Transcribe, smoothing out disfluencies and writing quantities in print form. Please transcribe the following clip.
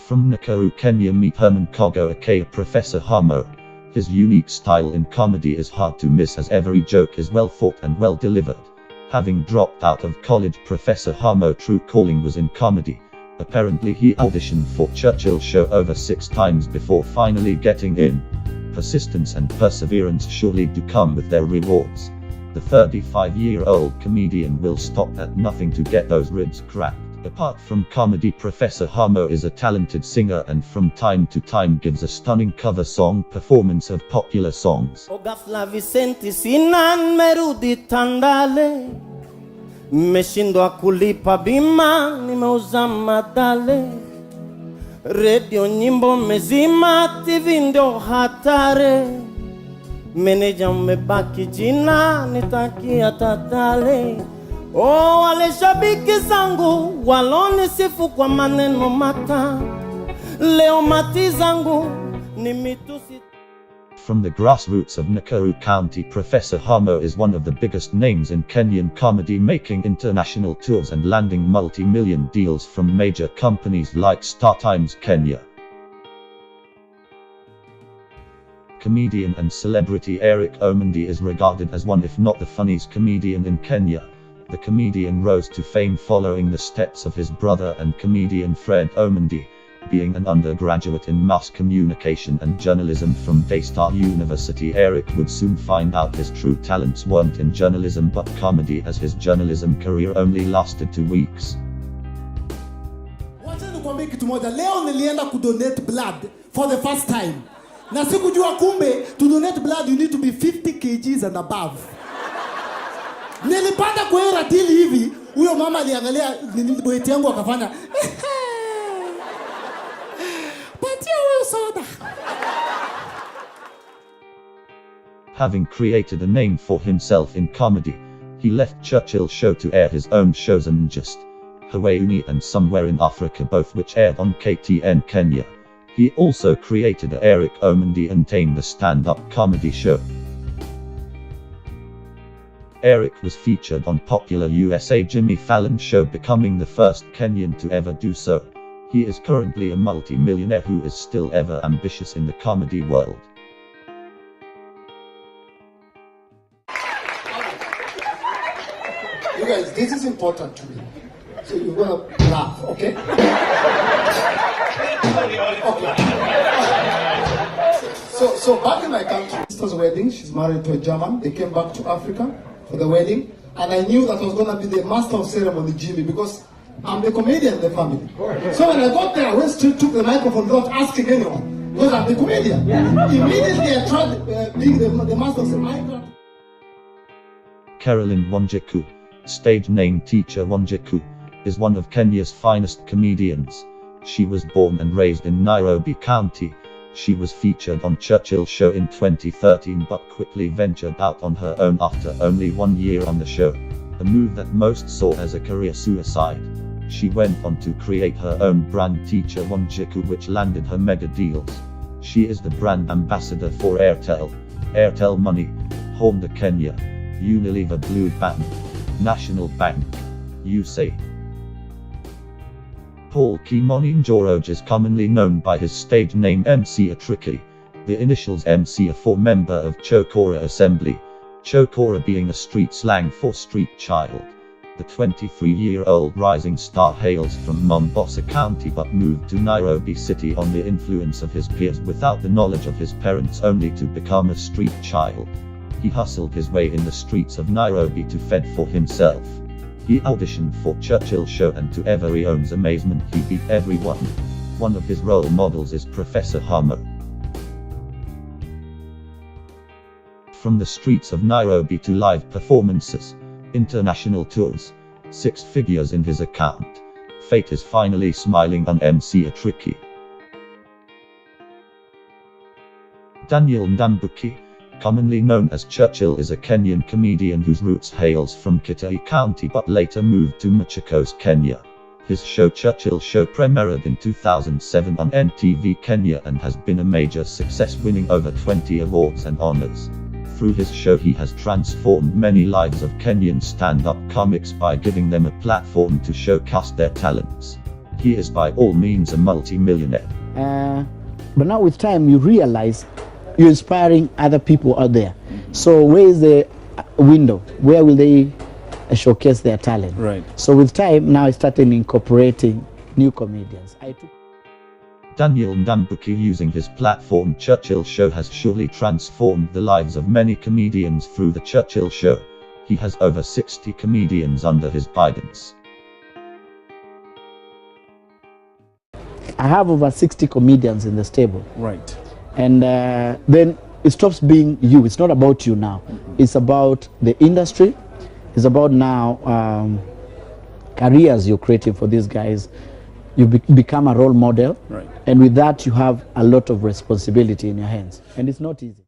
From Nakuru, Kenya, meet Herman Kogo aka Professor Hamo. His unique style in comedy is hard to miss, as every joke is well thought and well delivered. Having dropped out of college, Professor Hamo's true calling was in comedy. Apparently he auditioned for CHURCHILL Show over 6 times before finally getting in. Persistence and perseverance surely do come with their rewards. The 35-year-old comedian will stop at nothing to get those ribs cracked. Apart from comedy, Professor Hamo is a talented singer and from time to time gives a stunning cover song performance of popular songs. Meshindwa kulipa bima, nimeuza madale. Radio nyimbo mezima, TV ndio hatari. Meneja mmebaki jina, nitakia tatale. Oh, wale shabiki zangu walonisifu kwa maneno mata. Leo mati zangu ni mitusi. From the grassroots of Nakuru County, Professor Hamo is one of the biggest names in Kenyan comedy, making international tours and landing multi-million deals from major companies like StarTimes Kenya. Comedian and celebrity Eric Omondi is regarded as one, if not the funniest comedian in Kenya. The comedian rose to fame following the steps of his brother and comedian Fred Omondi. Being an undergraduate in mass communication and journalism from Daystar University, Eric would soon find out his true talents weren't in journalism but comedy, as his journalism career only lasted 2 weeks. Wacha nikwambie kitu moja, leo nilienda kudonate blood for the first time. Na sikujua kumbe to donate blood you need to be 50 kgs and above. Nilipanda kwa hiyo ratili hivi, huyo mama aliangalia boyeti yangu akafanya Having created a name for himself in comedy, he left CHURCHILL Show to air his own shows in Just Hawaii and Somewhere in Africa, both which aired on KTN Kenya. He also created a Eric Omondi Untamed, a stand-up comedy show. Eric was featured on popular USA Jimmy Fallon show, becoming the first Kenyan to ever do so. He is currently a multi-millionaire who is still ever ambitious in the comedy world. You guys, this is important to me. So you're gonna laugh, okay? Okay. So back in my country, sister's wedding, she's married to a German. They came back to Africa for the wedding, and I knew that I was gonna be the master of ceremony, Jimmy, because I'm the comedian in the family. So when I got there, I went straight, took the microphone without asking anyone, because I'm the comedian. Immediately I tried being the master of ceremony. Caroline Wanjiku, stage name Teacher Wanjiku, is one of Kenya's finest comedians. She was born and raised in Nairobi County. She was featured on CHURCHILL Show in 2013 but quickly ventured out on her own after only 1 year on the show, a move that most saw as a career suicide. She went on to create her own brand, Teacher Wanjiku, which landed her mega deals. She is the brand ambassador for Airtel, Airtel Money, Honda Kenya, Unilever Blue Band, National Bank, USAID. Paul Kimani Njoroge is commonly known by his stage name MC Atriki. The initials MC are for member of Chokora Assembly, Chokora being a street slang for street child. The 23-year-old rising star hails from Mombasa County but moved to Nairobi City on the influence of his peers without the knowledge of his parents, only to become a street child. He hustled his way in the streets of Nairobi to fend for himself. He auditioned for CHURCHILL Show and to everyone's amazement he beat everyone. One of his role models is Professor Hamo. From the streets of Nairobi to live performances, international tours, 6 figures in his account, fate is finally smiling on MC Atriki. Daniel Ndambuki, commonly known as CHURCHILL, is a Kenyan comedian whose roots hails from Kitui County but later moved to Machakos, Kenya. His show CHURCHILL Show premiered in 2007 on NTV Kenya and has been a major success, winning over 20 awards and honors. Through his show he has transformed many lives of Kenyan stand-up comics by giving them a platform to showcase their talents. He is by all means a multi-millionaire. But now with time, you realize you're inspiring other people out there. So where is the window? Where will they showcase their talent? Right. So with time, now I started incorporating new comedians. Daniel Ndambuki, using his platform Churchill Show, has surely transformed the lives of many comedians through the Churchill Show. He has over 60 comedians under his guidance. I have over 60 comedians in the stable. Right. And then it stops being you. It's not about you now. It's about the industry. It's about now careers you're creating for these guys. You become a role model. Right. And with that, you have a lot of responsibility in your hands. And it's not easy.